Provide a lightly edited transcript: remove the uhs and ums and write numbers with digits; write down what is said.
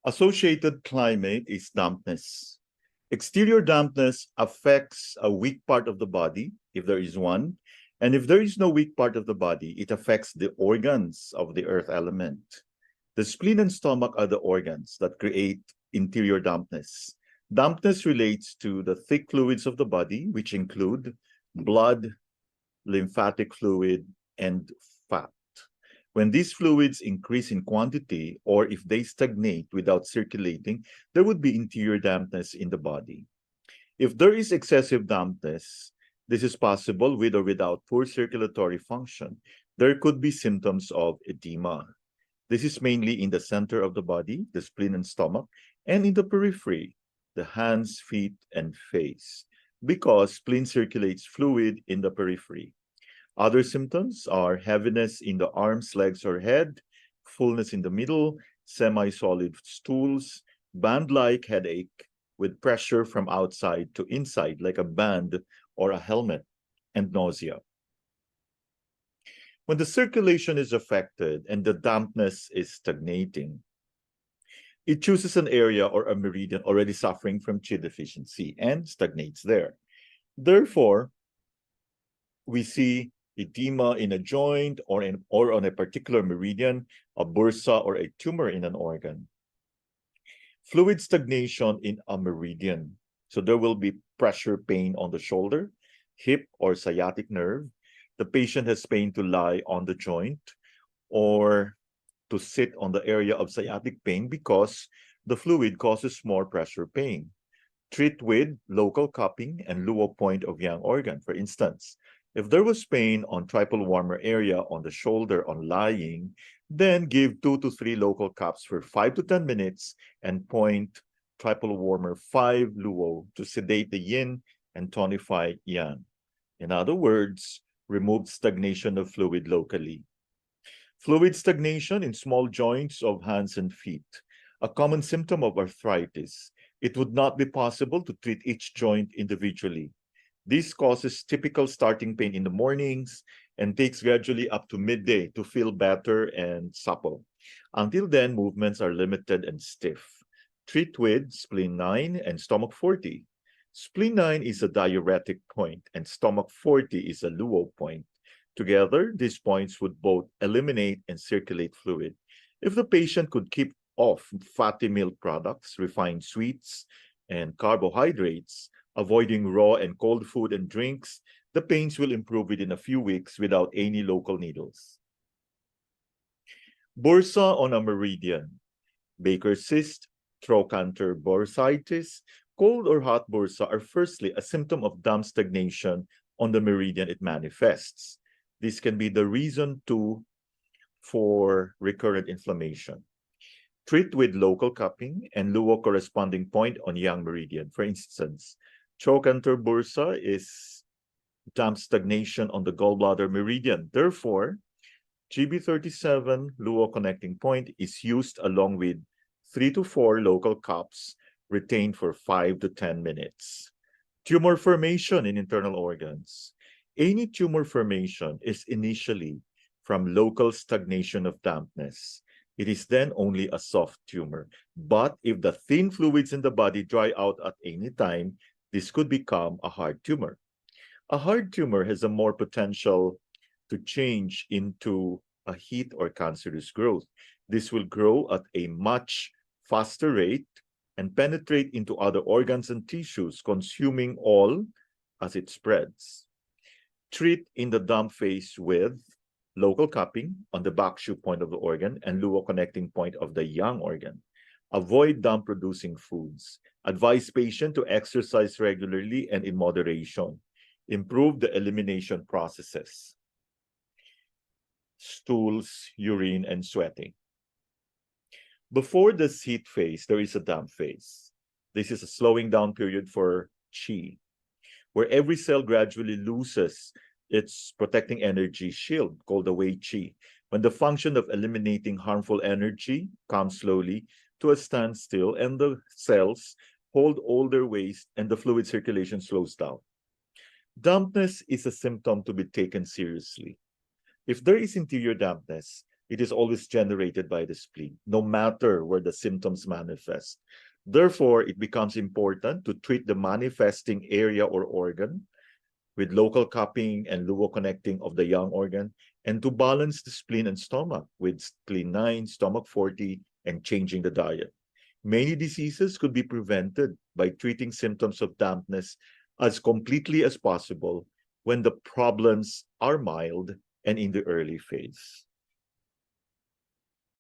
Associated climate is dampness. Exterior dampness affects a weak part of the body, if there is one, and if there is no weak part of the body, it affects the organs of the earth element. The spleen and stomach are the organs that create interior dampness. Dampness relates to the thick fluids of the body, which include blood, lymphatic fluid, and fat. When these fluids increase in quantity, or if they stagnate without circulating, there would be interior dampness in the body. If there is excessive dampness, this is possible with or without poor circulatory function. There could be symptoms of edema. This is mainly in the center of the body, the spleen and stomach, and in the periphery, the hands, feet, and face, because spleen circulates fluid in the periphery. Other symptoms are heaviness in the arms, legs, or head, fullness in the middle, semi-solid stools, band-like headache with pressure from outside to inside, like a band or a helmet, and nausea. When the circulation is affected and the dampness is stagnating, it chooses an area or a meridian already suffering from chi deficiency and stagnates there. Therefore, we see edema in a joint or on a particular meridian, a bursa or a tumor in an organ. Fluid stagnation in a meridian. So there will be pressure pain on the shoulder, hip, or sciatic nerve. The patient has pain to lie on the joint or to sit on the area of sciatic pain because the fluid causes more pressure pain. Treat with local cupping and luo point of yang organ. For instance, if there was pain on tripal warmer area on the shoulder on lying, then give 2 to 3 local cups for 5 to 10 minutes and point tripal warmer 5 luo to sedate the yin and tonify yang. In other words, remove stagnation of fluid locally. Fluid stagnation in small joints of hands and feet, a common symptom of arthritis. It would not be possible to treat each joint individually. This causes typical starting pain in the mornings and takes gradually up to midday to feel better and supple. Until then, movements are limited and stiff. Treat with spleen 9 and stomach 40. Spleen 9 is a diuretic point and stomach 40 is a luo point. Together, these points would both eliminate and circulate fluid. If the patient could keep off fatty milk products, refined sweets, and carbohydrates, avoiding raw and cold food and drinks, the pains will improve within a few weeks without any local needles. Bursa on a meridian, Baker's cyst, trochanter bursitis, cold or hot bursa are firstly a symptom of damp stagnation on the meridian it manifests. This can be the reason for recurrent inflammation. Treat with local cupping and luo corresponding point on yang meridian. For instance, trochanter bursa is damp stagnation on the gallbladder meridian. Therefore, GB37 luo connecting point is used along with 3 to 4 local cups retained for 5 to 10 minutes. Tumor formation in internal organs. Any tumor formation is initially from local stagnation of dampness. It is then only a soft tumor. But if the thin fluids in the body dry out at any time, this could become a hard tumor. A hard tumor has a more potential to change into a heat or cancerous growth. This will grow at a much faster rate and penetrate into other organs and tissues, consuming all as it spreads. Treat in the damp phase with local cupping on the back shoe point of the organ and luo connecting point of the yang organ. Avoid damp-producing foods. Advise patient to exercise regularly and in moderation. Improve the elimination processes. Stools, urine, and sweating. Before this heat phase, there is a damp phase. This is a slowing down period for chi, where every cell gradually loses its protecting energy shield called the wei chi. When the function of eliminating harmful energy comes slowly to a standstill and the cells hold all their waste and the fluid circulation slows down. Dampness is a symptom to be taken seriously. If there is interior dampness, it is always generated by the spleen, no matter where the symptoms manifest. Therefore, it becomes important to treat the manifesting area or organ with local cupping and luo-connecting of the young organ, and to balance the spleen and stomach with spleen 9, stomach 40, and changing the diet. Many diseases could be prevented by treating symptoms of dampness as completely as possible when the problems are mild and in the early phase.